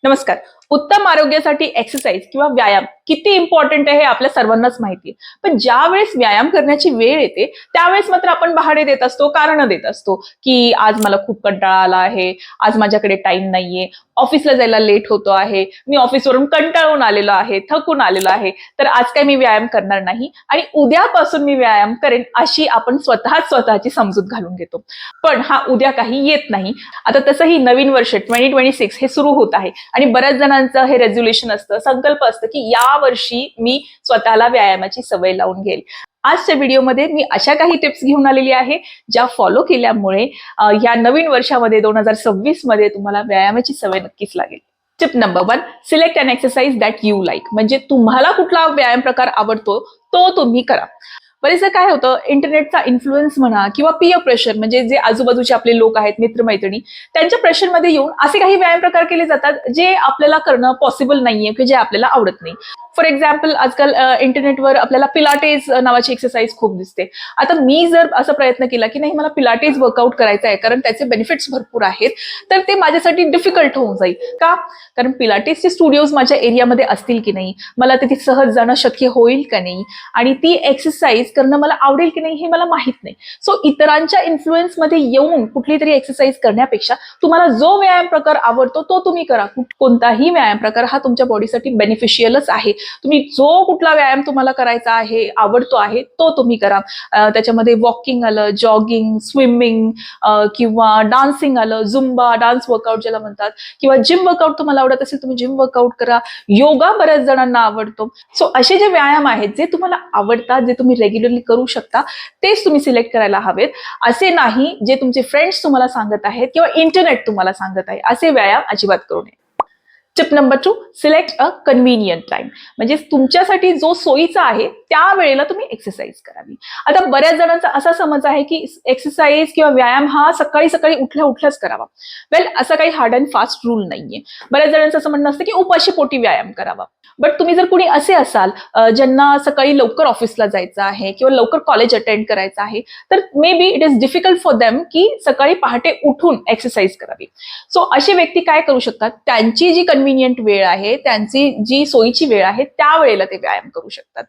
नमस्कार. उत्तम आरोग्यासाठी एक्सरसाइज किंवा व्यायाम किती इम्पॉर्टंट आहे हे आपल्या सर्वांनाच माहिती आहे. पण ज्या वेळेस व्यायाम करण्याची वेळ येते त्यावेळेस मात्र आपण बहाणे देत असतो, कारण देत असतो की आज मला खूप कंटाळा आला आहे, आज माझ्याकडे टाइम नाहीये, ऑफिसला जायला लेट होतो आहे, मी ऑफिसवरून कंटाळून आलेलो आहे, थकून आलेलो आहे, तर आज काय मी व्यायाम करणार नाही आणि उद्यापासून मी व्यायाम करेन अशी आपण स्वतःची समजूत घालून घेतो. पण हा उद्या काही येत नाही. आता तसंही नवीन वर्ष 2026 हे सुरू होत आहे आणि बऱ्याच जणांचं हे रेझोल्युशन असतं, संकल्प असतं की या वर्षी मी स्वतःला व्यायामाची सवय लावून घेईल. आजच्या व्हिडिओमध्ये मी अशा काही टिप्स घेऊन आलेली आहे ज्या फॉलो केल्यामुळे या नवीन वर्षामध्ये 2026 मध्ये तुम्हाला व्यायामाची सवय नक्कीच लागेल. Tip number 1, select an exercise that you like. म्हणजे तुम्हाला कुठला व्यायाम प्रकार आवडतो तो तुम्ही करा. बरेचदा काय होतं, इंटरनेटचा इन्फ्लुएन्स म्हणा किंवा पीअर प्रेशर, म्हणजे जे आजूबाजूचे आपले लोक आहेत, मित्रमैत्रिणी, त्यांच्या प्रेशरमध्ये येऊन असे काही व्यायाम प्रकार केले जातात जे आपल्याला करणं पॉसिबल नाहीये किंवा जे आपल्याला आवडत नाही. फॉर एक्झाम्पल, आजकाल इंटरनेटवर आपल्याला पिलाटेस नावाची एक्सरसाइज खूप दिसते. आता मी जर असा प्रयत्न केला की नाही मला पिलाटेस वर्कआउट करायचा आहे कारण त्याचे बेनिफिट्स भरपूर आहेत, तर ते माझ्यासाठी डिफिकल्ट होऊन जाईल. का? कारण पिलाटेसचे स्टुडिओज माझ्या एरियामध्ये असतील की नाही, मला तिथे सहज जाणं शक्य होईल का नाही, आणि ती एक्सरसाइज करणं मला आवडेल की नाही हे मला माहित नाही. सो इतरांच्या इन्फ्लुएन्समध्ये येऊन कुठली तरी एक्सरसाइज करण्यापेक्षा तुम्हाला जो व्यायाम प्रकार आवडतो तो तुम्ही करा. कोणताही व्यायाम प्रकार हा तुमच्या बॉडीसाठी बेनिफिशियलच आहे. तुम्ही जो कुठला व्यायाम तुम्हाला करायचा आहे, आवडतो आहे, तो तुम्ही करा. त्याच्यामध्ये वॉकिंग आलं, जॉगिंग, स्विमिंग, किंवा डान्सिंग आलं, झुंबा डान्स वर्कआउट ज्याला म्हणतात, किंवा जिम वर्कआउट तुम्हाला आवडत असेल तुम्ही जिम वर्कआउट करा. योगा बऱ्याच जणांना आवडतो. सो असे जे व्यायाम आहेत जे तुम्हाला आवडतात, जे तुम्ही रेग्युलरली करू शकता, तेच तुम्ही सिलेक्ट करायला हवेत. असे नाही जे तुमचे फ्रेंड्स तुम्हाला सांगत आहेत किंवा इंटरनेट तुम्हाला सांगत आहे, असे व्यायाम अजिबात करू नये. Tip number 2, select a convenient time. म्हणजे तुमच्यासाठी जो सोयीचा आहे त्या वेळेला तुम्ही एक्सरसाइज करावी. आता बऱ्याच जणांचा असा समज आहे की एक्सरसाइज किंवा व्यायाम हा सकाळी सकाळी उठल्याच करावा. वेल, असा काही हार्ड अँड फास्ट रूल नाहीये. बऱ्याच जणांचं असं म्हणणं असतं की उपाशी पोटी व्यायाम करावा. बट तुम्ही जर कुणी असे असाल ज्यांना सकाळी लवकर ऑफिसला जायचं आहे किंवा लवकर कॉलेज अटेंड करायचं आहे, तर may be it is difficult for them की सकाळी पहाटे उठून एक्सरसाइज करावी. सो अशी व्यक्ती काय करू शकतात, त्यांची जी कन्व्हिनियंट वेळ आहे, त्यांची जी सोयीची वेळ आहे, त्या वेळेला ते व्यायाम करू शकतात.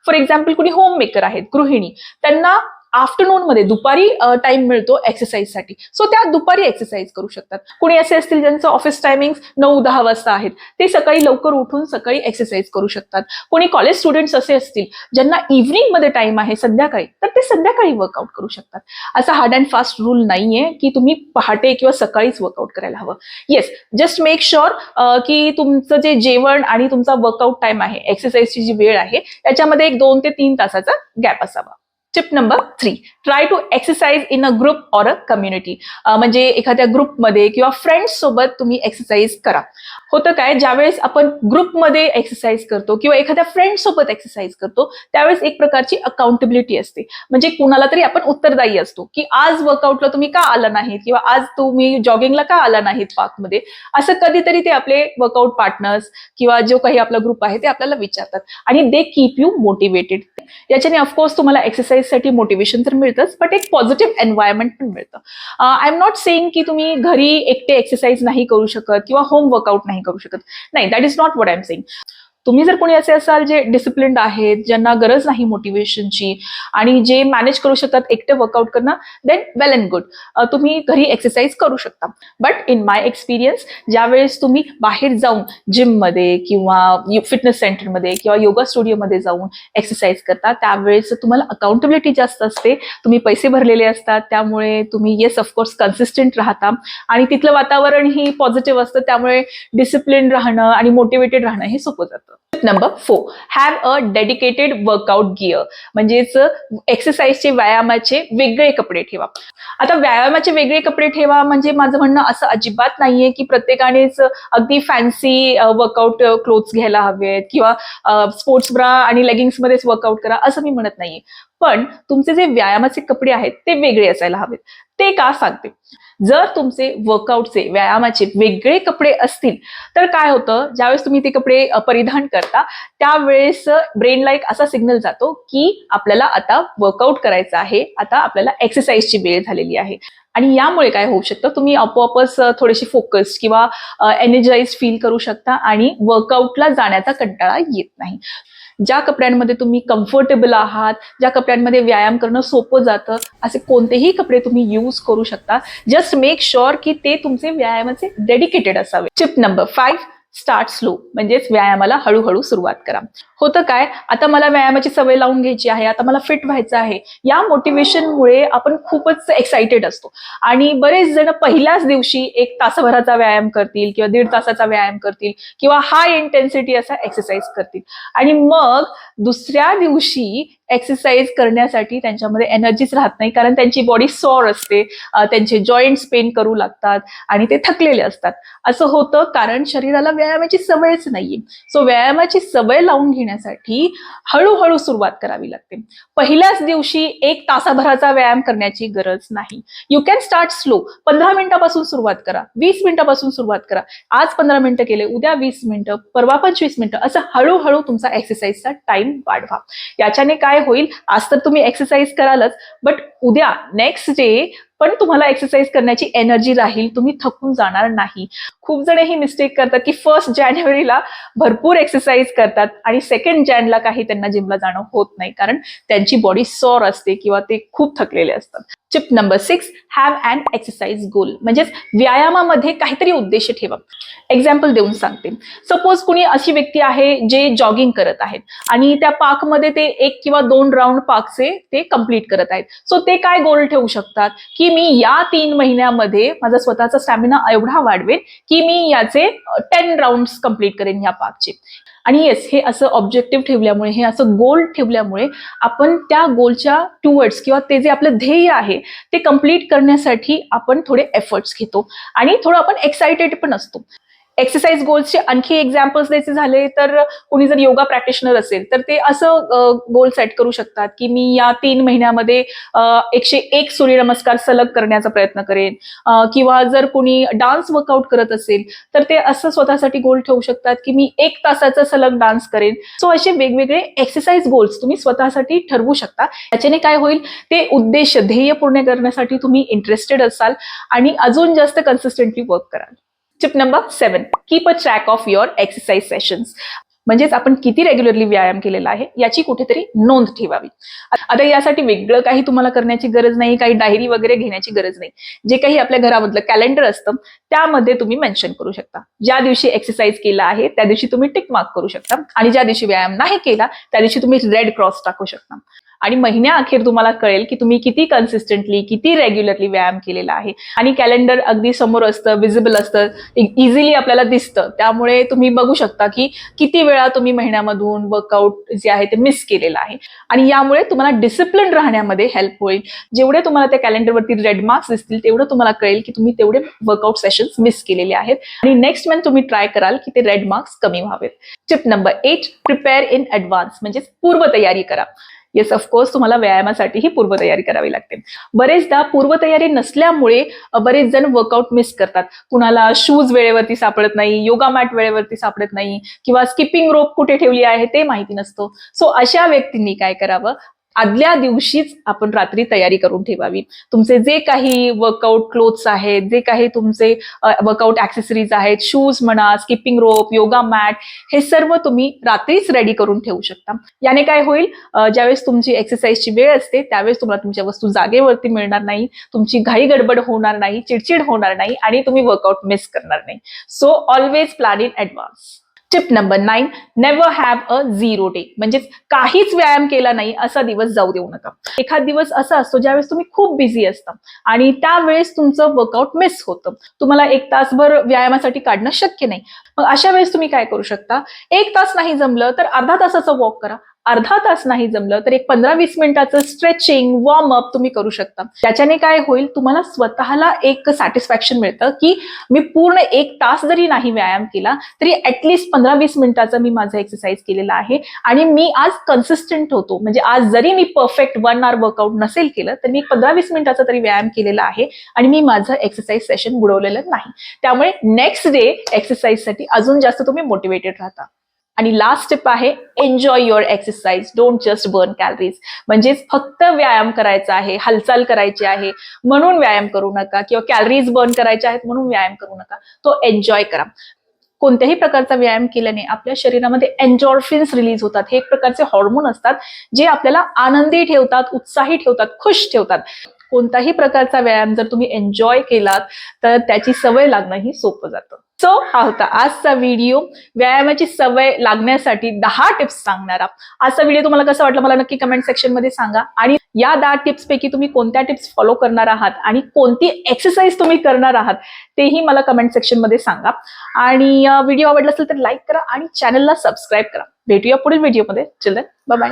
फॉर एक्झाम्पल, कुणी होम मेकर आहेत, गृहिणी, त्यांना आफ्टरनून मध्ये दुपारी टाइम मिळतो एक्सरसाइजसाठी, सो त्या दुपारी एक्सरसाइज करू शकतात. कुणी असे असतील ज्यांचं ऑफिस टायमिंग 9-10 वाजता आहेत, ते सकाळी लवकर उठून सकाळी एक्सरसाइज करू शकतात. कोणी कॉलेज स्टुडंट्स असे असतील ज्यांना इव्हनिंग मध्ये टाइम आहे, संध्याकाळी, तर ते संध्याकाळी वर्कआउट करू शकतात. असा हार्ड अँड फास्ट रूल नाहीये की तुम्ही पहाटे किंवा सकाळीच वर्कआउट करायला हवं. येस, जस्ट मेक शुअर की तुमचं जे जेवण आणि तुमचा वर्कआउट टाइम आहे, एक्सरसाइजची जी वेळ आहे, त्याच्यामध्ये एक 2 ते 3 तासाचा गॅप असावा. Tip number 3, try to exercise in a group or a community. म्हणजे एखाद्या ग्रुपमध्ये किंवा फ्रेंड्स सोबत तुम्ही एक्सरसाइज करा. होतं काय, ज्यावेळेस आपण ग्रुपमध्ये एक्सरसाइज करतो किंवा एखाद्या फ्रेंड सोबत एक्सरसाइज करतो, त्यावेळेस एक प्रकारची अकाउंटेबिलिटी असते. म्हणजे कुणाला तरी आपण उत्तरदायी असतो की आज वर्कआउटला तुम्ही का आला नाहीत किंवा आज तुम्ही जॉगिंगला का आला नाहीत पार्कमध्ये, असं कधीतरी ते आपले वर्कआउट पार्टनर्स किंवा जो काही आपला ग्रुप आहे ते आपल्याला विचारतात आणि दे कीप यू मोटिवेटेड. याच्याने ऑफकोर्स तुम्हाला एक्सरसाइजसाठी मोटिवेशन तर मिळतंच, बट एक पॉझिटिव्ह एन्व्हायरमेंट पण मिळतं. आय एम नॉट सेइंग की तुम्ही घरी एकटे एक्सरसाइज नाही करू शकत किंवा होम वर्कआउट नाही करू शकत. नाही, that is not what I am saying. तुम्ही जर कोणी असे असाल जे डिसिप्लिन्ड आहेत, ज्यांना गरज नाही मोटिवेशनची आणि जे मॅनेज करू शकतात एकटे वर्कआउट करणं, देन वेल अँड गुड, तुम्ही घरी एक्सरसाइज करू शकता. बट इन माय एक्सपिरियन्स, ज्यावेळेस तुम्ही बाहेर जाऊन जिममध्ये किंवा फिटनेस सेंटरमध्ये किंवा योगा स्टुडिओमध्ये जाऊन एक्सरसाइज करता, त्यावेळेस तुम्हाला अकाउंटेबिलिटी जास्त असते. तुम्ही पैसे भरलेले असतात, त्यामुळे तुम्ही येस ऑफकोर्स कन्सिस्टंट राहता आणि तिथलं वातावरणही पॉझिटिव्ह असतं, त्यामुळे डिसिप्लिन राहणं आणि मोटिवेटेड राहणं हे सोपं जातं. Number 4, have a dedicated workout gear. म्हणजेच एक्सरसाइजचे, व्यायामाचे वेगळे कपडे ठेवा. आता व्यायामाचे वेगळे कपडे ठेवा म्हणजे माझं म्हणणं असं अजिबात नाहीये की प्रत्येकानेच अगदी फॅन्सी वर्कआउट क्लोथ्स घ्यायला हवेत किंवा स्पोर्ट्स ब्रा आणि लेगिंग्स मध्येच वर्कआउट करा, असं मी म्हणत नाहीये. पण तुमचे जे व्यायामाचे कपडे आहेत ते वेगळे असायला हवेत. ते का सांगते, जर तुमचे वर्कआउटचे, व्यायामाचे वेगळे कपडे असतील तर काय होतं, ज्यावेळेस तुम्ही ते कपडे परिधान करता त्यावेळेस ब्रेनला एक असा सिग्नल जातो की आपल्याला आता वर्कआउट करायचं आहे, आता आपल्याला एक्सरसाइजची वेळ झालेली आहे. आणि यामुळे काय होऊ शकतं, तुम्ही आपोआपच थोडेसे फोकस किंवा एनर्जाइज फील करू शकता आणि वर्कआउटला जाण्याचा कंटाळा येत नाही. ज्या कपड्यांमध्ये तुम्ही कम्फर्टेबल आहात, ज्या कपड्यांमध्ये व्यायाम करणं सोपं जातं, असे कोणतेही कपडे तुम्ही यूज करू शकता. जस्ट मेक शुअर की ते तुमचे व्यायामाचे डेडिकेटेड असावे. टिप नंबर 5, स्टार्ट स्लो, म्हणजेच व्यायामाला हळूहळू सुरुवात करा. होतं काय, आता मला व्यायामाची सवय लावून घ्यायची आहे, आता मला फिट व्हायचं आहे, या मोटिवेशनमुळे आपण खूपच एक्साइटेड असतो आणि बरेच जण पहिल्याच दिवशी 1 तासभराचा व्यायाम करतील किंवा 1.5 तासाचा व्यायाम करतील किंवा हाय इंटेन्सिटी असा एक्सरसाइज करतील आणि मग दुसऱ्या दिवशी एक्सरसाइज करण्यासाठी त्यांच्यामध्ये एनर्जीच राहत नाही, कारण त्यांची बॉडी सॉर असते, त्यांचे जॉईंट्स पेन करू लागतात आणि ते थकलेले असतात. असं होतं कारण शरीराला व्यायामाची सवयच नाहीये. सो व्यायामाची सवय लावून घेण्यासाठी हळूहळू सुरुवात करावी लागते. पहिल्याच दिवशी 1 तासाभराचा व्यायाम करण्याची गरज नाही. You can start slow. 15 मिनिटापासून सुरुवात करा, 20 मिनिटापासून सुरुवात करा. आज 15 मिनिटं केले, उद्या 20 मिनिटं, परवा 25 मिनिटं, असं हळूहळू तुमचा एक्सरसाइजचा टाइम वाढवा. याच्याने काय होईल, आज तर तुम्ही एक्सरसाइज करालच, बट उद्या नेक्स्ट डे पण तुम्हाला एक्सरसाइज करण्याची एनर्जी राहील, तुम्ही थकून जाणार नाही. खूप जण ही मिस्टेक करतात की 1 जानेवारीला भरपूर एक्सरसाइज करतात आणि 2 जानेला काही त्यांना जिमला जाणं होत नाही, कारण त्यांची बॉडी सॉर असते किंवा ते खूप थकलेले असतात. Tip number 6, have an exercise goal, म्हणजेच व्यायामामध्ये काहीतरी उद्देश ठेवा. एक्झाम्पल देऊन सांगते. सपोज कुणी अशी व्यक्ती आहे जे जॉगिंग करत आहेत आणि त्या पार्कमध्ये ते 1 किंवा 2 राऊंड पार्कचे ते कंप्लीट करत आहेत. सो ते काय गोल ठेवू शकतात की मी या 3 महिन्यामध्ये माझा स्वतःचा स्टॅमिना एवढा वाढवेल की मी याचे 10 राऊंड्स कंप्लीट करेन या पार्कचे. आणि येस, हे असं ऑब्जेक्टिव्ह ठेवल्यामुळे, हे असं गोल ठेवल्यामुळे आपण त्या गोलच्या टुवर्ड्स किंवा ते जे आपलं ध्येय आहे ते कंप्लीट करण्यासाठी आपण थोडे एफर्ट्स घेतो आणि थोडं आपण एक्साइटेड पण असतो. एक्सरसाइज गोल्सचे आणखी एक्झाम्पल्स द्यायचे झाले तर कुणी जर योगा प्रॅक्टिशनर असेल तर ते असं गोल सेट करू शकतात की मी या 3 महिन्यामध्ये 101 सूर्यनमस्कार सलग करण्याचा प्रयत्न करेन. किंवा जर कुणी डान्स वर्कआउट करत असेल तर ते असं स्वतःसाठी गोल ठेवू शकतात की मी 1 तासाचा सलग डान्स करेन. सो असे वेगवेगळे एक्सरसाइज गोल्स तुम्ही स्वतःसाठी ठरवू शकता. याच्याने काय होईल, ते उद्देश, ध्येय पूर्ण करण्यासाठी तुम्ही इंटरेस्टेड असाल आणि अजून जास्त कन्सिस्टंटली वर्क कराल. Tip number 7, keep a track of your exercise sessions, म्हणजेच आपण किती रेग्युलरली व्यायाम केलेला आहे याची कुठेतरी नोंद ठेवावी. आता यासाठी वेगळं काही तुम्हाला करण्याची गरज नाही, काही डायरी वगैरे घेण्याची गरज नाही. जे काही आपल्या घरामधलं कॅलेंडर असतं त्यामध्ये तुम्ही मेन्शन करू शकता. ज्या दिवशी एक्सरसाइज केला आहे त्या दिवशी तुम्ही टिक मार्क करू शकता आणि ज्या दिवशी व्यायाम नाही केला त्या दिवशी तुम्ही रेड क्रॉस टाकू शकता. आणि महिन्याअखेर तुम्हाला कळेल की तुम्ही किती कन्सिस्टंटली, किती रेग्युलरली व्यायाम केलेला आहे. आणि कॅलेंडर अगदी समोर असतं, विजिबल असतं, इझिली आपल्याला दिसतं. त्यामुळे तुम्ही बघू शकता की किती वेळा तुम्ही महिन्यामधून वर्कआउट जे आहे ते मिस केलेलं आहे. आणि यामुळे तुम्हाला डिसिप्लिन राहण्यामध्ये हेल्प होईल. जेवढे तुम्हाला त्या कॅलेंडरवरती रेड मार्क्स दिसतील तेवढं तुम्हाला कळेल की तुम्ही तेवढे वर्कआउट सेशन्स मिस केलेले आहेत आणि नेक्स्ट मंथ तुम्ही ट्राय कराल की ते रेड मार्क्स कमी व्हावेत. Tip number 8, prepare in advance, म्हणजे पूर्वतयारी करा. येस, ऑफकोर्स तुम्हाला व्यायामासाठीही पूर्वतयारी करावी लागते. बरेचदा पूर्वतयारी नसल्यामुळे बरेच जण वर्कआउट मिस करतात. कुणाला शूज वेळेवरती सापडत नाही, योगा मॅट वेळेवरती सापडत नाही किंवा स्किपिंग रोप कुठे ठेवली आहे ते माहिती नसतं. सो अशा व्यक्तींनी काय करावं, आदल्या दिवशीच आपण रात्री तयारी करून ठेवावी. तुमचे जे काही वर्कआउट क्लोथ्स आहेत, जे काही तुमचे वर्कआउट ॲक्सेसरीज आहेत, शूज म्हणा, स्किपिंग रोप, योगा मॅट, हे सर्व तुम्ही रात्रीच रेडी करून ठेवू शकता. याने काय होईल, ज्यावेळेस तुमची एक्सरसाइजची वेळ असते त्यावेळेस तुम्हाला तुमच्या वस्तू जागेवरती मिळणार नाही, तुमची घाई गडबड होणार नाही, चिडचिड होणार नाही आणि तुम्ही वर्कआउट मिस करणार नाही. So always plan in advance. Tip number 9, never have a zero day, म्हणजेच काहीच व्यायाम केला नाही असा दिवस जाऊ देऊ नका. एखाद दिवस असा असतो ज्यावेळेस तुम्ही खूप बिझी असता आणि त्यावेळेस तुमचं वर्कआउट मिस होतं. तुम्हाला 1 तासभर व्यायामासाठी काढणं शक्य नाही. मग अशा वेळेस तुम्ही काय करू शकता, 1 तास नाही जमलं तर अर्धा तासाचं वॉक करा. अर्धा तास नाही जमलं तर एक 15-20 मिनिटाचं स्ट्रेचिंग, वॉर्मअप तुम्ही करू शकता. त्याच्याने काय होईल, तुम्हाला स्वतःला एक सॅटिस्फॅक्शन मिळतं की मी पूर्ण 1 तास जरी नाही व्यायाम केला तरी ऍटलिस्ट 15-20 मिनिटाचा मी माझा एक्सरसाइज केलेला आहे आणि मी आज कन्सिस्टंट होतो. म्हणजे आज जरी मी परफेक्ट 1 आवर वर्कआउट नसेल केलं तर मी 15-20 मिनिटाचा तरी व्यायाम केलेला आहे आणि मी माझं एक्सरसाइज सेशन बुडवलेलं नाही. त्यामुळे नेक्स्ट डे एक्सरसाइजसाठी अजून जास्त तुम्ही मोटिवेटेड राहता. आणि लास्ट टिप आहे, enjoy your exercise, don't just burn calories. म्हणजेच फक्त व्यायाम करायचा आहे, हालचाल करायची आहे म्हणून व्यायाम करू नका, किंवा कॅलरीज बर्न करायच्या आहेत म्हणून व्यायाम करू नका. तो एन्जॉय करा. कोणत्याही प्रकारचा व्यायाम केल्याने आपल्या शरीरामध्ये एन्डॉर्फिन्स रिलीज होतात. हे एक प्रकारचे हॉर्मोन असतात जे आपल्याला आनंदी ठेवतात, उत्साही ठेवतात, खुश ठेवतात. कोणताही प्रकारचा व्यायाम जर तुम्ही एन्जॉय केलात तर त्याची सवय लागणं ही सोपं जातं. सो हा होता आजचा व्हिडिओ, व्यायामाची सवय लागण्यासाठी 10 टिप्स सांगणारा. आजचा व्हिडिओ तुम्हाला कसा वाटला मला नक्की कमेंट सेक्शन मध्ये सांगा. आणि या 10 टिप्स पैकी तुम्ही कोणत्या टिप्स फॉलो करणार आहात आणि कोणती एक्सरसाइज तुम्ही करणार आहात तेही मला कमेंट सेक्शन मध्ये सांगा. आणि व्हिडिओ आवडला असेल तर लाईक करा आणि चॅनलला सबस्क्राईब करा. भेटूया पुढील व्हिडिओमध्ये. Children, bye bye.